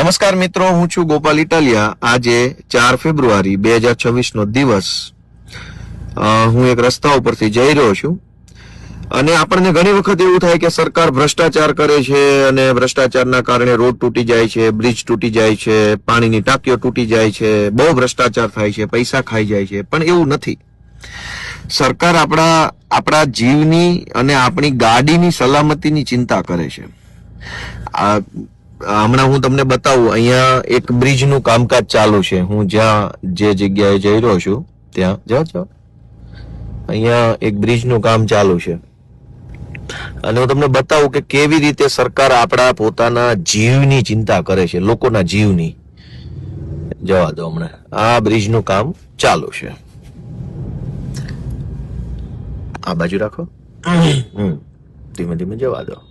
નમસ્કાર મિત્રો, હું છું ગોપાલ ઇટાલિયા। આજે 4 ફેબ્રુઆરી 2026 નો દિવસ હું એક રસ્તા ઉપરથી જઈ રહ્યો છું અને આપણને ઘણી વખત એવું થાય કે સરકાર ભ્રષ્ટાચાર કરે છે અને ભ્રષ્ટાચારના કારણે રોડ તૂટી જાય છે, બ્રિજ તૂટી જાય છે, પાણીની ટાંકીઓ તૂટી જાય છે, બહુ ભ્રષ્ટાચાર થાય છે, પૈસા ખાઈ જાય છે। પણ એવું નથી। સરકાર આપણા જીવની અને આપણી ગાડીની સલામતીની ચિંતા કરે છે। હમણાં હું તમને બતાવું, અહીંયા એક બ્રિજનું કામકાજ ચાલુ છે। હું જે જગ્યાએ જઈ રહ્યો છું ત્યાં જાઓ અહીંયા એક બ્રિજનું કામ ચાલુ છે અને હું તમને બતાવું કે કેવી રીતે સરકાર આપણા પોતાના જીવની ચિંતા કરે છે, લોકોના જીવની। જવા દો, હમણાં આ બ્રિજનું કામ ચાલુ છે। આ બાજુ રાખો, ધીમે ધીમે જવા દો।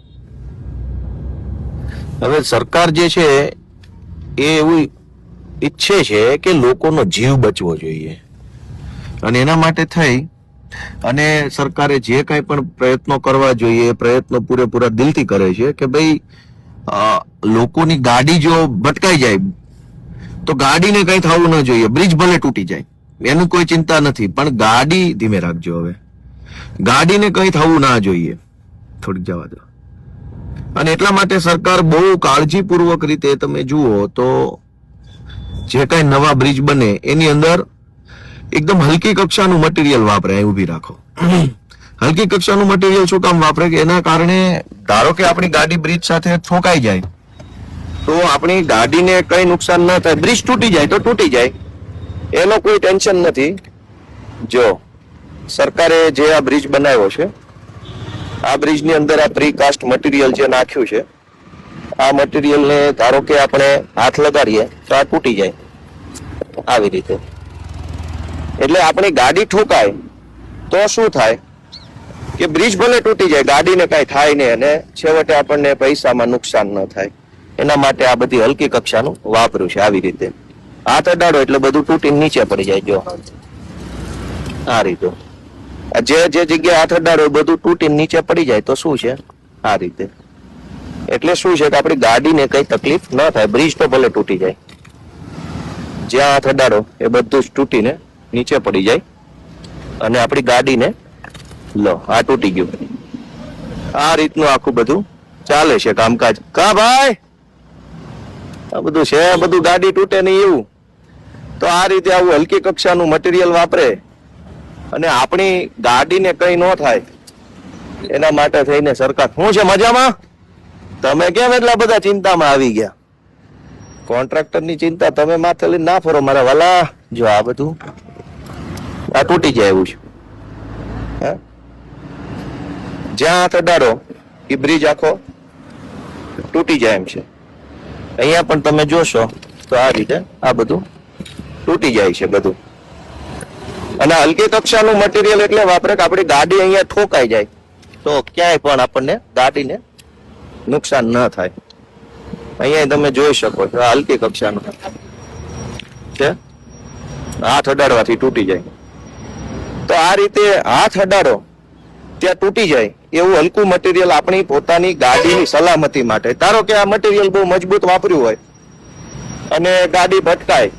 હવે સરકાર જે છે એ એવું ઈચ્છે છે કે લોકોનો જીવ બચવો જોઈએ અને એના માટે થઈ અને સરકારે જે કાંઈ પણ પ્રયત્નો કરવા જોઈએ એ પ્રયત્નો પૂરેપૂરા દિલથી કરે છે કે ભાઈ લોકોની ગાડી જો ભટકાઈ જાય તો ગાડીને કંઈ થવું ન જોઈએ। બ્રિજ ભલે તૂટી જાય એનું કોઈ ચિંતા નથી, પણ ગાડી ધીમે રાખજો। હવે ગાડીને કંઈ થવું ના જોઈએ, થોડીક જવા દો। અને એટલા માટે સરકાર બહુ કાળજીપૂર્વક રીતે તમે જુઓ તો જે કાંઈ નવા બ્રિજ બને એની અંદર એકદમ હલકી કક્ષાનું મટીરિયલ વાપરે। અહીં ઉભી રાખો। હલકી કક્ષાનું મટીરિયલ શું કામ વાપરે કે એના કારણે ધારો કે આપણી ગાડી બ્રિજ સાથે ઠોકાઈ જાય તો આપણી ગાડીને કઈ નુકસાન ન થાય। બ્રિજ તૂટી જાય તો તૂટી જાય, એનો કોઈ ટેન્શન નથી। જો સરકારે જે આ બ્રિજ બનાવ્યો છે, આ બ્રિજની અંદર આ પ્રીકાસ્ટ મટીરિયલ જે નાખ્યું છે, આ મટીરિયલને ધારો કે આપણે હાથ લગાડીએ તો આ તૂટી જાય આવી રીતે। એટલે આપણી ગાડી ઠોકાય તો શું થાય કે બ્રિજ ભલે તૂટી જાય, ગાડીને કાંઈ થાય નહીં અને છેવટે આપણને પૈસામાં નુકસાન ન થાય। એના માટે આ બધી હલકી કક્ષાનું વાપર્યું છે। આવી રીતે હાથ અડાડો એટલે બધું તૂટીને નીચે પડી જાય। જો આ રીતે જે જગ્યાએ હાથ અડાડો બધું તૂટીને નીચે પડી જાય તો શું છે આ રીતે। એટલે શું છે કે આપણી ગાડીને કઈ તકલીફ ન થાય। બ્રિજ તો ભલે તૂટી જાય, જ્યાં હાથ અડાડો એ બધું જ તૂટીને નીચે પડી જાય અને આપણી ગાડીને લો આ તૂટી ગયું। આ રીતનું આખું બધું ચાલે છે કામકાજ। કા ભાઈ આ બધું છે, બધું ગાડી તૂટે નહીં એવું। તો આ રીતે આવું હલકી કક્ષાનું મટીરિયલ વાપરે અને આપણી ગાડીને કઈ ન થાય એના માટે થઈને સરકાર શું છે મજામાં? તમે કેમ એટલા બધા ચિંતામાં આવી ગયા? કોન્ટ્રાક્ટરની ચિંતા તમે માથે લઈને ના ફરો મારા વાલા। જો આ બધું આ તૂટી જાય એવું છે, જ્યાં હાથ અડાડો એ બ્રિજ આખો તૂટી જાય એમ છે। અહીંયા પણ તમે જોશો તો આ રીતે આ બધું તૂટી જાય છે બધું। અને હલકી કક્ષાનું મટીરિયલ એટલે વાપરે કે આપણી ગાડી અહીંયા ઠોકાઈ જાય તો ક્યાંય પણ આપણને ગાડીને નુકસાન ન થાય। અહીંયા તમે જોઈ શકો છો આ હલકી કક્ષાનું છે, હાથ અડાડવાથી તૂટી જાય। તો આ રીતે હાથ અડાડો ત્યાં તૂટી જાય એવું હલકું મટીરિયલ આપણી પોતાની ગાડીની સલામતી માટે। ધારો કે આ મટીરિયલ બહુ મજબૂત વાપર્યું હોય અને ગાડી ભટકાય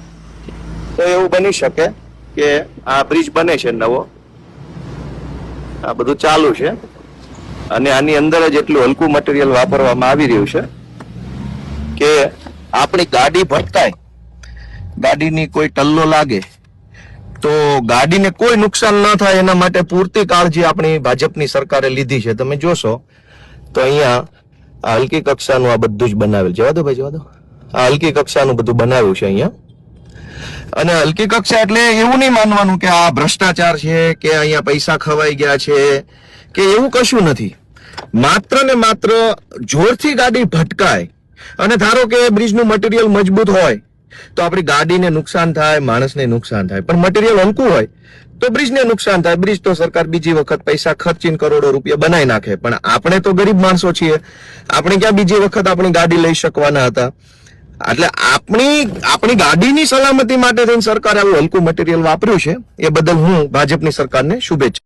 તો એવું બની શકે કે આ બ્રિજ બને છે નવો, આ બધું ચાલુ છે અને આની અંદર જ એટલું હલકું મટીરિયલ વાપરવામાં આવી રહ્યું છે કે આપણી ગાડી ભટકાય, ગાડીની કોઈ ટલ્લો લાગે તો ગાડીને કોઈ નુકસાન ન થાય એના માટે પૂરતી કાળજી આપણી ભાજપની સરકારે લીધી છે। તમે જોશો તો અહીંયા આ હલકી કક્ષાનું આ બધું જ બનાવેલ। જવા દો ભાઈ, જવા દો। આ હલકી કક્ષાનું બધું બનાવ્યું છે અહીંયા। અને હલકી કક્ષા એટલે એવું નહીં માનવાનું કે આ ભ્રષ્ટાચાર છે કે અહીંયા પૈસા ખવાઈ ગયા છે કે એવું કશું નથી। માત્ર ને માત્ર જોરથી ગાડી ભટકાય અને ધારો કે બ્રિજનું મટીરિયલ મજબૂત હોય તો આપણી ગાડીને નુકસાન થાય, માણસને નુકસાન થાય, પણ મટીરિયલ હલકું હોય તો બ્રિજને નુકસાન થાય। બ્રિજ તો સરકાર બીજી વખત પૈસા ખર્ચીને કરોડો રૂપિયા બનાવી નાખે, પણ આપણે તો ગરીબ માણસો છીએ, આપણે ક્યાં બીજી વખત આપણી ગાડી લઈ શકવાના હતા। એટલે આપણી ગાડીની સલામતી માટે થઈને સરકારે આવું હલકું મટીરિયલ વાપર્યું છે, એ બદલ હું ભાજપની સરકારને શુભેચ્છા।